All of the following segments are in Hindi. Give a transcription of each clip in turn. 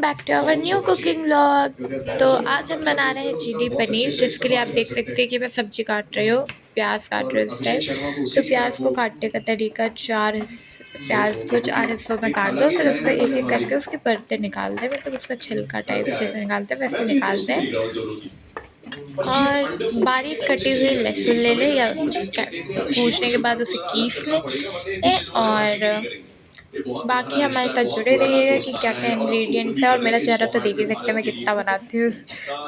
Back to our new cooking vlog. तो आज हम बना रहे हैं चिली पनीर, जिसके लिए आप देख सकते हैं कि मैं सब्जी काट रही हूँ, प्याज काट रही हूँ इस टाइम। तो प्याज को काटने का तरीका प्याज को 4 हिस्सों में काट दो, फिर उसको एक एक करके उसके परते निकाल दें, मतलब उसका छिलका टाइप जैसे निकालते हैं वैसे निकाल दें। और बारीक कटी हुई लहसुन ले लें या कूचने के बाद उसे कीस लें। और बाकी हमारे साथ जुड़े रहिएगा कि क्या क्या इंग्रेडिएंट्स है। और मेरा चेहरा तो देख ही सकते हैं मैं कितना बनाती हूँ,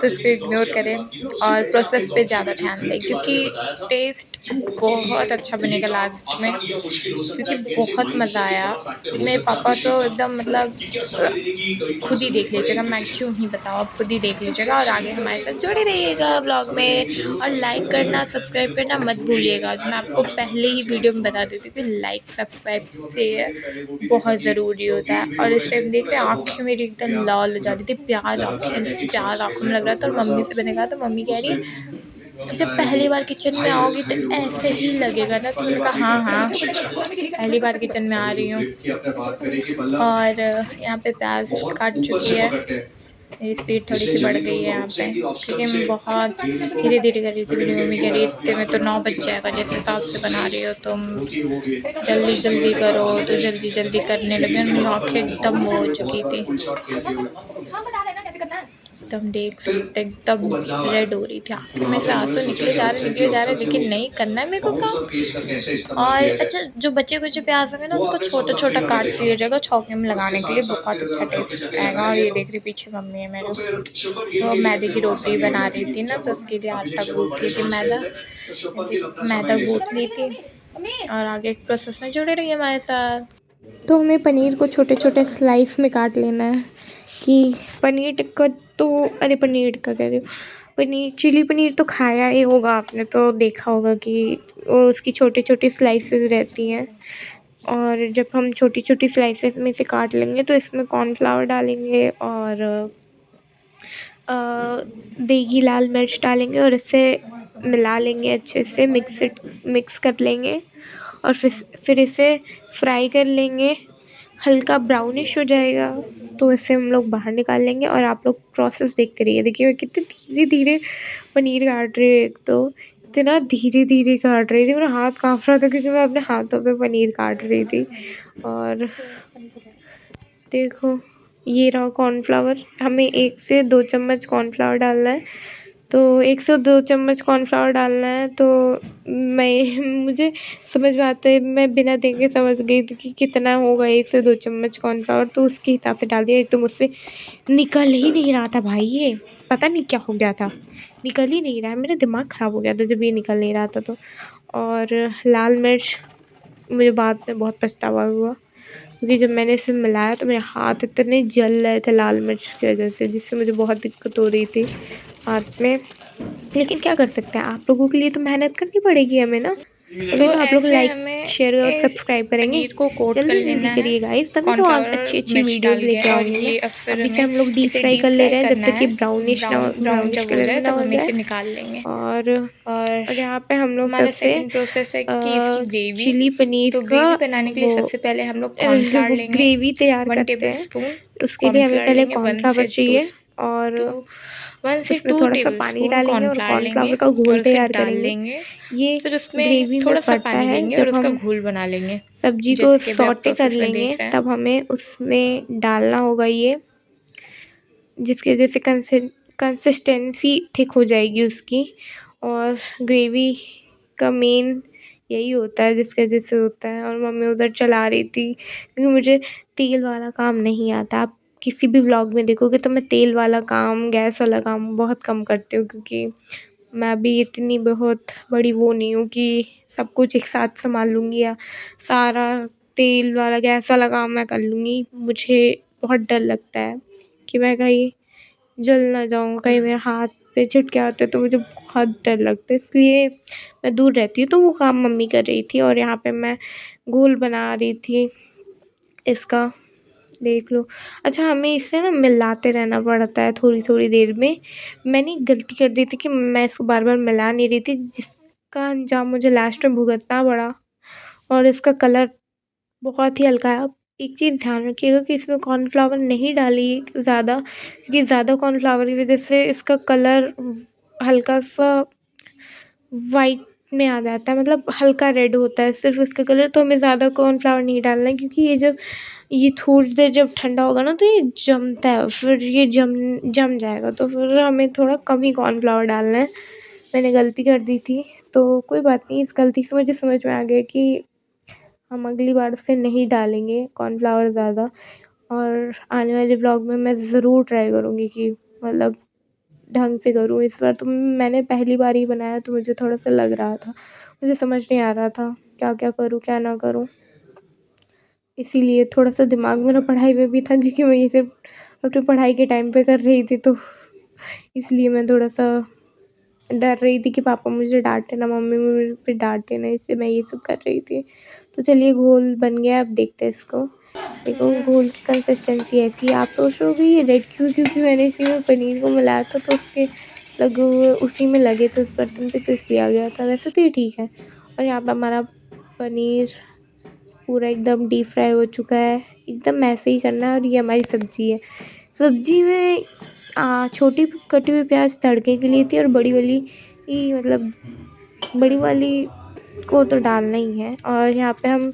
तो इसको इग्नोर करें और प्रोसेस पे ज़्यादा ध्यान दें, क्योंकि टेस्ट बहुत अच्छा बनेगा लास्ट में, क्योंकि बहुत मज़ा आया। मेरे पापा तो एकदम मतलब खुद ही देख लीजिएगा, मैं क्यों ही बताऊँ, आप खुद ही देख लीजिएगा। और आगे हमारे साथ जुड़े रहिएगा व्लॉग में, और लाइक करना सब्सक्राइब करना मत भूलिएगा। मैं आपको पहले ही वीडियो में बता देती हूँ कि लाइक सब्सक्राइब से बहुत ज़रूरी होता है। और इस टाइम देख रहे हैं आँखें मेरी एकदम लाल हो जा रही थी, प्याज आँखों में लग रहा था। और मम्मी से मैंने कहा तो मम्मी कह रही है जब पहली बार किचन में आओगी तो ऐसे ही लगेगा ना। तो मैंने कहा हाँ हाँ, पहली बार किचन में आ रही हूँ। और यहाँ पे प्याज काट चुकी है, मेरी स्पीड थोड़ी सी बढ़ गई है यहाँ पे, क्योंकि मैं बहुत धीरे धीरे कर रही थी। मेरी मम्मी कह रही इतने में तो 9 बज जाएगा, जिस हिसाब से बना रही हो तुम, जल्दी जल्दी करो। तो जल्दी जल्दी करने लगे, मेरी आँखें एकदम वो हो चुकी थी, एकदम देख सकते एकदम रेड हो रही थी, आँखों में से आंसू निकले जा रहे, लेकिन नहीं करना है मेरे को काम। और अच्छा, जो बचे कुचे प्याज होंगे ना उसको छोटा छोटा काट लिया जाएगा छौंके में लगाने के लिए, बहुत अच्छा टेस्ट आएगा। और ये देख रही पीछे मम्मी है मेरे, वो मैदे की रोटी बना रही थी ना, तो उसके लिए आटा गूँथ रही थी, मैदा गूँथ ली थी। और आगे प्रोसेस में जुड़े रहिए हमारे साथ। तो हमें पनीर को छोटे छोटे स्लाइस में काट लेना है, कि पनीर टिक्का तो, अरे पनीर टिक्का कह रही हूँ, पनीर चिली पनीर तो खाया ही होगा आपने, तो देखा होगा कि वो उसकी छोटी छोटी स्लाइसेस रहती हैं। और जब हम छोटी छोटी स्लाइसेस में से काट लेंगे तो इसमें कॉर्नफ्लावर डालेंगे और देगी लाल मिर्च डालेंगे, और इसे मिला लेंगे अच्छे से, मिक्स कर लेंगे। और फिर इसे फ्राई कर लेंगे, हल्का ब्राउनिश हो जाएगा तो इसे हम लोग बाहर निकाल लेंगे। और आप लोग प्रोसेस देखते रहिए, देखिए मैं कितने धीरे धीरे पनीर काट रही हूँ। एक तो इतना धीरे धीरे काट रही थी, मेरा हाथ काँप रहा था क्योंकि मैं अपने हाथों पे पनीर काट रही थी। और देखो ये रहा कॉर्नफ्लावर, हमें 1 से 2 चम्मच कॉर्नफ्लावर डालना है। तो 1 से 2 चम्मच कॉर्नफ्लावर डालना है, तो मुझे समझ में आता है, मैं बिना देखे समझ गई थी कि कितना होगा 1 से 2 चम्मच कॉर्नफ्लावर, तो उसके हिसाब से डाल दिया। एक तो मुझसे निकल ही नहीं रहा था भाई, ये पता नहीं क्या हो गया था, निकल ही नहीं रहा है, मेरा दिमाग ख़राब हो गया था जब ये निकल नहीं रहा था तो। और लाल मिर्च मुझे बाद में बहुत पछतावा हुआ, क्योंकि जब मैंने इसे मिलाया तो मेरे हाथ इतने जल रहे थे लाल मिर्च की वजह से, जिससे मुझे बहुत दिक्कत हो रही थी हाथ में। लेकिन क्या कर सकते हैं, आप लोगों के लिए तो मेहनत करनी पड़ेगी हमें ना, तभी तो आप लोग लाइक शेयर और सब्सक्राइब करेंगे। पनीर को कोट कर जल्दी लेना जल्दी है करिए गाइस, तभी तो आप कॉर्नफ्लावर अच्छी मिर्च वीडियोस डाल के, लेके और आऊँगी मैं। ये अब फिर अभी से हमें हम लोग डीप इसे फ्राई डीप कर ले फ्राई रहे हैं जब करना तक है, ये ब्राउनिश ब्राउन जब हो जाए कलर में ना तब हो हम जाए। इसे निकाल लेंगे। और और यहाँ पे हम लोग तब हमारा से सेकंड प्रोसेस है कि इसकी ग्रेवी। चिली पनीर तो का ग्रेवी बनाने के लिए वो सबसे पहले हम लोग कॉर्नफ्लावर वो लेंगे, ग्रेवी तैयार 1 करते टेबल हैं। स्पून उसके लिए हमें कॉर्नफ्लावर पहले लेंगे, कॉर्नफ्लावर चाहिए, और 1 से उसमें 2 थोड़ा सा टेबल पानी स्पून डालेंगे और कॉर्नफ्लावर लेंगे कॉर्नफ्लावर का घोल और उसे तैयार डाल करेंगे। लेंगे। ये फिर उसमें ग्रेवी में थोड़ा सा पड़ता पानी है, लेंगे और जब उसका हम घोल बना लेंगे, सब्जी को जैसे कि अभी आप सौटे कर प्रोसेस में लेंगे देख रहे हैं। तब हमें उसमें डालना होगा ये, जिसकी वजह से कंसिस्टेंसी थिक हो जाएगी उसकी। और ग्रेवी का मेन यही होता है, जिसकी वजह से होता है। और मम्मी उधर चला रही थी, क्योंकि मुझे तेल वाला काम नहीं आता। आप किसी भी व्लॉग में देखोगे तो मैं तेल वाला काम, गैस वाला काम बहुत कम करती हूँ, क्योंकि मैं अभी इतनी बहुत बड़ी वो नहीं हूँ कि सब कुछ एक साथ संभाल लूँगी, या सारा तेल वाला गैस वाला काम मैं कर लूँगी। मुझे बहुत डर लगता है कि मैं कहीं जल ना जाऊँ, कहीं मेरे हाथ पे छिटके आते तो मुझे बहुत डर लगता है, इसलिए मैं दूर रहती हूँ। तो वो काम मम्मी कर रही थी, और यहाँ पे मैं घोल बना रही थी इसका, देख लो। अच्छा, हमें इसे ना मिलाते रहना पड़ता है थोड़ी थोड़ी देर में। मैंने एक गलती कर दी थी कि मैं इसको बार बार मिला नहीं रही थी, जिसका अंजाम मुझे लास्ट में भुगतना पड़ा। और इसका कलर बहुत ही हल्का है, एक चीज़ ध्यान रखिएगा कि इसमें कॉर्नफ्लावर नहीं डालिए ज़्यादा, क्योंकि ज़्यादा कॉर्नफ्लावर की वजह से इसका कलर हल्का सा वाइट में आ जाता है, मतलब हल्का रेड होता है सिर्फ इसका कलर। तो हमें ज़्यादा कॉर्नफ्लावर नहीं डालना है, क्योंकि ये थोड़ी देर जब ठंडा होगा ना तो ये जमता है, फिर ये जम जाएगा, तो फिर हमें थोड़ा कम ही कॉर्नफ्लावर डालना है। मैंने गलती कर दी थी, तो कोई बात नहीं, इस गलती से मुझे समझ में आ गया कि हम अगली बार से नहीं डालेंगे कॉर्नफ्लावर ज़्यादा। और आने वाले व्लॉग में मैं ज़रूर ट्राई करूँगी कि मतलब ढंग से करूँ। इस बार तो मैंने पहली बार ही बनाया, तो मुझे थोड़ा-सा लग रहा था, मुझे समझ नहीं आ रहा था क्या-क्या करूँ, क्या ना करूँ। इसीलिए थोड़ा-सा दिमाग मेरा पढ़ाई में भी था, क्योंकि मैं ये सिर्फ अपनी पढ़ाई के टाइम पे कर रही थी, तो इसलिए मैं थोड़ा-सा डर रही थी कि पापा मुझे डाँटे ना, मम्मी मुझे फिर डाँटे ना, इसलिए मैं ये सब कर रही थी। तो चलिए घोल बन गया, अब देखते हैं इसको। देखो घोल की कंसिस्टेंसी ऐसी है। आप सोच रहे होगे ये रेड क्यों, क्योंकि मैंने इसी में पनीर को मिलाया था, तो उसके लगे हुए उसी में लगे थे उस बर्तन पे, तो इसलिए आ गया था। वैसे तो ये ठीक है। और यहाँ पे हमारा पनीर पूरा एकदम डीप फ्राई हो चुका है, एकदम ऐसे ही करना है। और ये हमारी सब्ज़ी है। सब्ज़ी में छोटी कटी हुई प्याज तड़के के लिए थी, और बड़ी वाली ही मतलब बड़ी वाली को तो डालना ही है। और यहाँ पे हम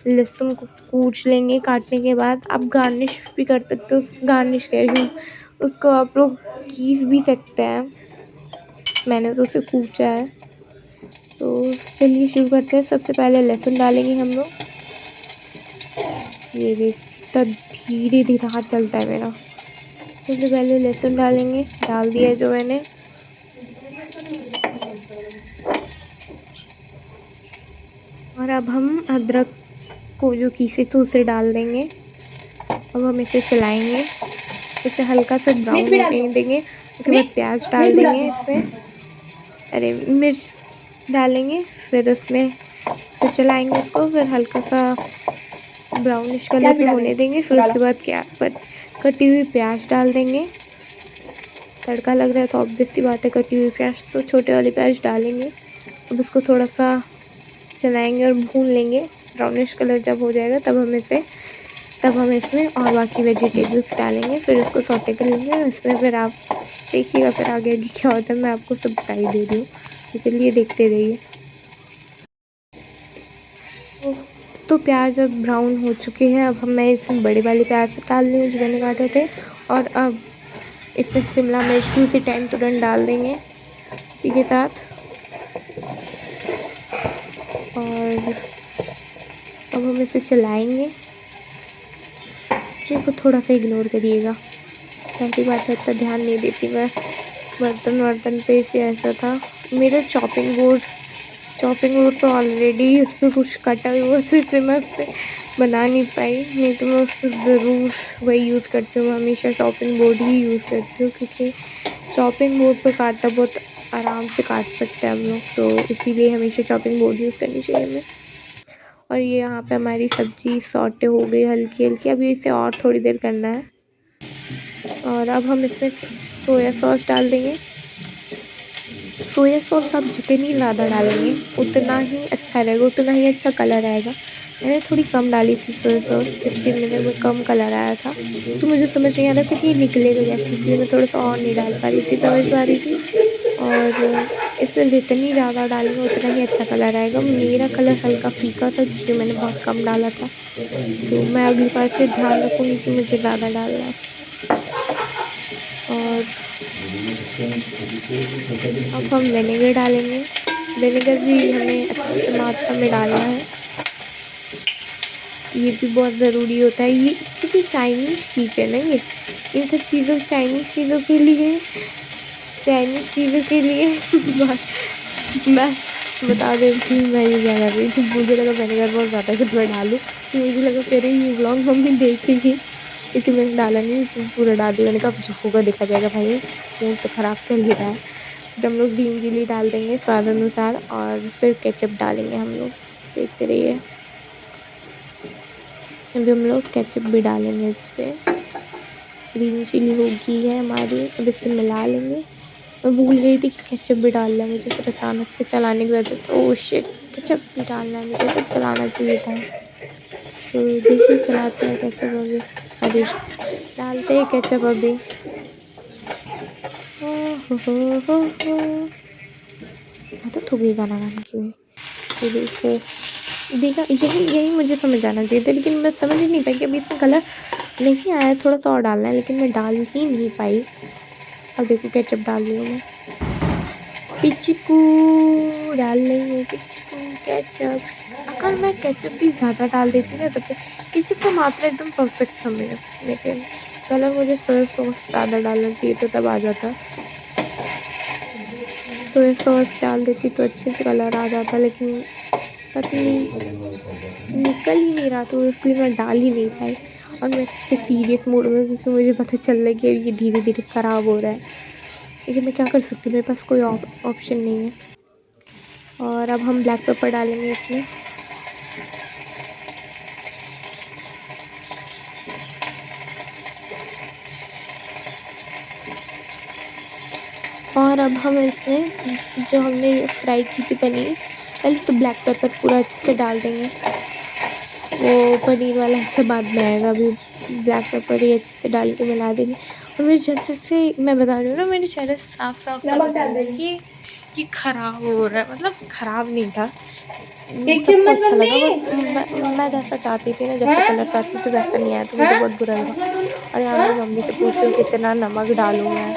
लहसुन को कूच लेंगे काटने के बाद। आप गार्निश भी कर सकते हो, गार्निश कह रही हूँ, उसको आप लोग घिस भी सकते हैं, मैंने तो उसे कूचा है। तो चलिए शुरू करते हैं। सबसे पहले लहसुन डालेंगे हम लोग। ये देख कितना धीरे धीरे हाथ चलता है मेरा। सबसे पहले लहसुन डालेंगे, डाल दिया जो मैंने। और अब हम अदरक को जो पीसे थे उसे डाल देंगे। अब हम इसे चलाएंगे, इसे हल्का सा ब्राउन होने देंगे। उसके बाद प्याज डाल देंगे इसमें, अरे मिर्च डालेंगे, फिर उसमें फिर चलाएंगे इसको, फिर हल्का सा ब्राउनिश कलर पे होने देंगे। फिर उसके बाद क्या कटी हुई प्याज डाल देंगे। तड़का लग रहा है तो ऑब्वियस सी बात है, कटी हुई प्याज तो छोटे वाली प्याज डालेंगे। अब उसको थोड़ा सा चलाएंगे और भून लेंगे। ब्राउनिश कलर जब हो जाएगा तब हम इसमें और बाकी वेजिटेबल्स डालेंगे, फिर इसको सौटे कर लेंगे। और इसमें फिर आप देखिएगा फिर आगे क्या होता है, मैं आपको सब बताई दे रही हूँ, तो चलिए देखते रहिए। तो प्याज अब ब्राउन हो चुके हैं। अब मैं इसमें बड़े वाले प्याज डाल रही हूँ जो मैंने काटे थे। और अब इसमें शिमला मिर्च भी उसी टाइम तुरंत डाल देंगे इसी के साथ। और अब हम इसे चलाएंगे। को थोड़ा सा इग्नोर करिएगा, पहली बात है इतना ध्यान नहीं देती मैं, बर्तन पे इसे ऐसा था। मेरा चॉपिंग बोर्ड तो ऑलरेडी उस पर कुछ कटा हुआ था, इससे मैं उस पर बना नहीं पाई, नहीं तो मैं उस पर ज़रूर वही यूज़ करती हूँ। हमेशा चॉपिंग बोर्ड ही यूज़ करती हूँ, क्योंकि चॉपिंग बोर्ड पर काटना बहुत आराम से काट सकते हैं हम लोग, तो इसीलिए हमेशा चॉपिंग बोर्ड यूज़ करनी चाहिए हमें। और ये यहाँ पे हमारी सब्ज़ी सॉटे हो गई हल्की हल्की। अभी इसे और थोड़ी देर करना है। और अब हम इसमें सोया सॉस डाल देंगे। सोया सॉस आप जितनी ज़्यादा डालेंगे उतना ही अच्छा रहेगा, उतना ही अच्छा कलर आएगा। मैंने थोड़ी कम डाली थी सोया सॉस, इसलिए मेरे में कम कलर आया था, तो मुझे समझ नहीं आ रहा था कि निकलेगा कैसे, इसलिए मैं थोड़ा सा और नहीं डाल पा रही थी, समझ पा रही थी। और इसमें जितनी ज़्यादा डालेंगे उतना ही अच्छा कलर आएगा। मेरा कलर हल्का फीका था क्योंकि मैंने बहुत कम डाला था, तो मैं अगली बार से ध्यान रखूँगी कि मुझे ज़्यादा डालना है। और अब हम विनेगर डालेंगे। विनेगर भी हमें अच्छे से मात्रा में डालना है, ये भी बहुत ज़रूरी होता है। ये क्योंकि चाइनीज़ चीज़ है ना, ये इन सब चीज़ों चाइनीज़ चीज़ों के लिए मैं बता देती हूँ मैं ये क्या कर रही थी। मुझे लगा विनेगर बहुत ज़्यादा कुछ मैं डालूँ, तो मुझे लगा कह रही ये व्लॉग मम्मी देखेगी, लेकिन मैंने डाला नहीं, इसमें पूरा डाल दिया। मैंने कहा अब जो होगा देखा जाएगा भाई, मूड तो ख़राब चल ही रहा है। फिर हम लोग ग्रीन चिली डाल देंगे स्वाद अनुसार, और फिर केचप डालेंगे हम लोग, देखते रहिए। अभी हम लोग केचप भी डालेंगे इस पर। ग्रीन चिली हो गई है हमारी, अब इसे मिला लेंगे। मैं भूल गई थी कि केचप भी डालना है मुझे, फिर अचानक से चलाने की वजह से ओह शिट, केचप भी डालना है मुझे, तो चलाना चाहिए था। तो देखिए चलाते हैं केचप अभी, अभी डालते हैं केचप अभी। हो आदत हो गई गाना गाने की। ये देखो, देखा, यही यही मुझे समझ आना चाहिए था, लेकिन मैं समझ ही नहीं पाई कि अभी इसमें कलर नहीं आया, थोड़ा सा और डालना है, लेकिन मैं डाल ही नहीं पाई। अब देखो केचप डाल रही हूँ मैं, पिचकू डाल रही हूँ, पिचकू केचप। अगर मैं केचप भी ज़्यादा डाल देती ना तब केचप का मात्रा एकदम परफेक्ट था मेरा, लेकिन कलर मुझे सोया सॉस ज़्यादा डालना चाहिए था, तब आ जाता। सोया सॉस डाल देती तो अच्छे से कलर आ जाता, लेकिन पता नहीं निकल ही नहीं रहा, तो इसलिए मैं डाल ही नहीं पाई। और मैं इतने सीरियस मूड में, क्योंकि मुझे पता चल रहा है कि ये धीरे धीरे ख़राब हो रहा है, लेकिन मैं क्या कर सकती हूँ, मेरे पास कोई ऑप्शन नहीं है। और अब हम ब्लैक पेपर डालेंगे इसमें। और अब हम इसमें जो हमने फ्राई की थी पनीर, पहले तो ब्लैक पेपर पूरा अच्छे से डाल देंगे, वो पनीर वाला हिस्सा बाद में आएगा, अभी ब्लैक पेपर ही अच्छे से डाल के मिला देंगे। और मेरे जैसे से मैं बता रही हूँ ना, मेरे चेहरे से साफ साफ पता चल रहा है कि ये ख़राब हो रहा है, मतलब ख़राब नहीं था, सबको अच्छा लगा, बट मैं जैसा चाहती थी ना, जैसा कलर चाहती थी वैसा नहीं आया, तो मुझे बहुत बुरा लगा। और यहाँ मेरी मम्मी से पूछ रही हूँ कितना नमक डालूँ मैं,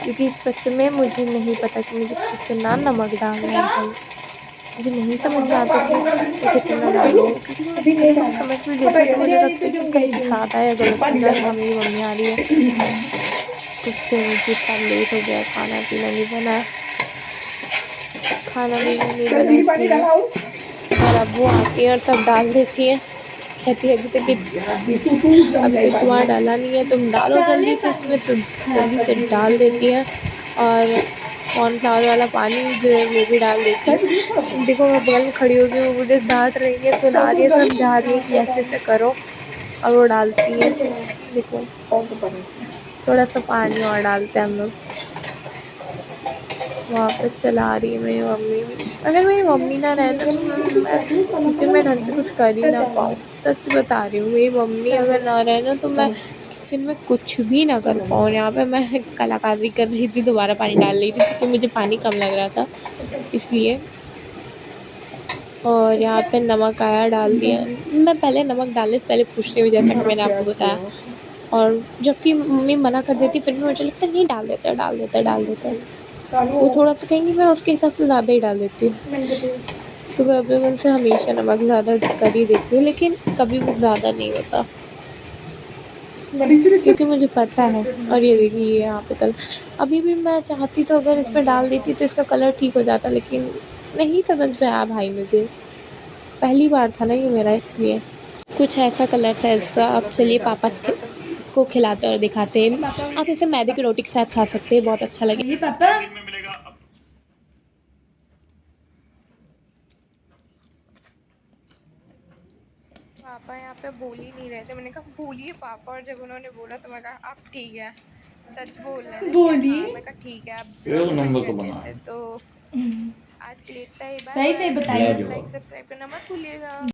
क्योंकि सच में मुझे नहीं पता कि मुझे कितना नमक डालना है भाई, मुझे नहीं समझ में आता कि मैं कितना डालूँ, क्योंकि मैं कभी कभी समझ भी लेती हूँ तो मुझे लगता है कि कहीं ज़्यादा या गलत हो जाए। हाँ मेरी मम्मी आ रही है, गुस्से में कि इतना लेट हो गया, खाना पीना नहीं बना, खाना पीना नहीं बना इसलिए। और अब वो आती है और सब डाल देती है, कहती है अभी तक अब तो तुम्हारा डाला नहीं है, तुम डालो जल्दी से इसमें, तो जल्दी से डाल देती है। और कॉर्नफ्लावर वाला पानी जो है वो भी डाल देती है। देखो मैं बगल में खड़ी हो गई हूँ, मुझे डांट रही है, सुना रही है, समझा रही है कि ऐसे ऐसे करो, और वो डालती है। देखो थोड़ा सा पानी और डालते हैं हम लोग। वहाँ पे चला रही है मेरी मम्मी भी, अगर मेरी मम्मी ना रहे ना तो मैं किचन में ढंग से कुछ कर ही ना पाऊँ, सच बता रही हूँ, मेरी मम्मी अगर ना रहे ना तो मैं किचन में कुछ भी ना कर पाऊँ। यहाँ पे मैं कलाकारी कर रही थी, दोबारा पानी डाल रही थी क्योंकि मुझे पानी कम लग रहा था इसलिए। और यहाँ पे नमक आया, डाल दिया। मैं पहले नमक डालने से पहले पूछती हूँ, जैसा कि मैंने आपको बताया, और जबकि मम्मी मना कर देती फिर भी मुझे लगता है नहीं, डाल देता है, डाल देता है, डाल देता है। वो थोड़ा सा कहेंगी, मैं उसके हिसाब से ज़्यादा ही डाल देती हूँ। तो मैं अपने मन से हमेशा नमक ज़्यादा कर ही देती हूँ, लेकिन कभी वो ज़्यादा नहीं होता, क्योंकि मुझे पता है। और ये देखिए यहाँ पे कलर, अभी भी मैं चाहती तो अगर इसमें डाल देती तो इसका कलर ठीक हो जाता, लेकिन नहीं समझ में आया भाई, मुझे पहली बार था ना ये मेरा, इसलिए कुछ ऐसा कलर था इसका। अब चलिए पापा को खिलाते और दिखाते हैं। आप इसे मैदे की रोटी के साथ खा सकते हैं, बहुत अच्छा लगे पापा। पापा यहाँ पे बोल ही नहीं रहे थे, मैंने कहा बोलिए पापा, और जब उन्होंने बोला तो मैं कहा आप ठीक है, सच बोल रहे हैं बोलिए। हाँ, मैं कहा ठीक है, आप नंबर को बना तो आज के लिए इतना ही, बाय। लाइक सब्सक्राइब करना मत भूलिएगा।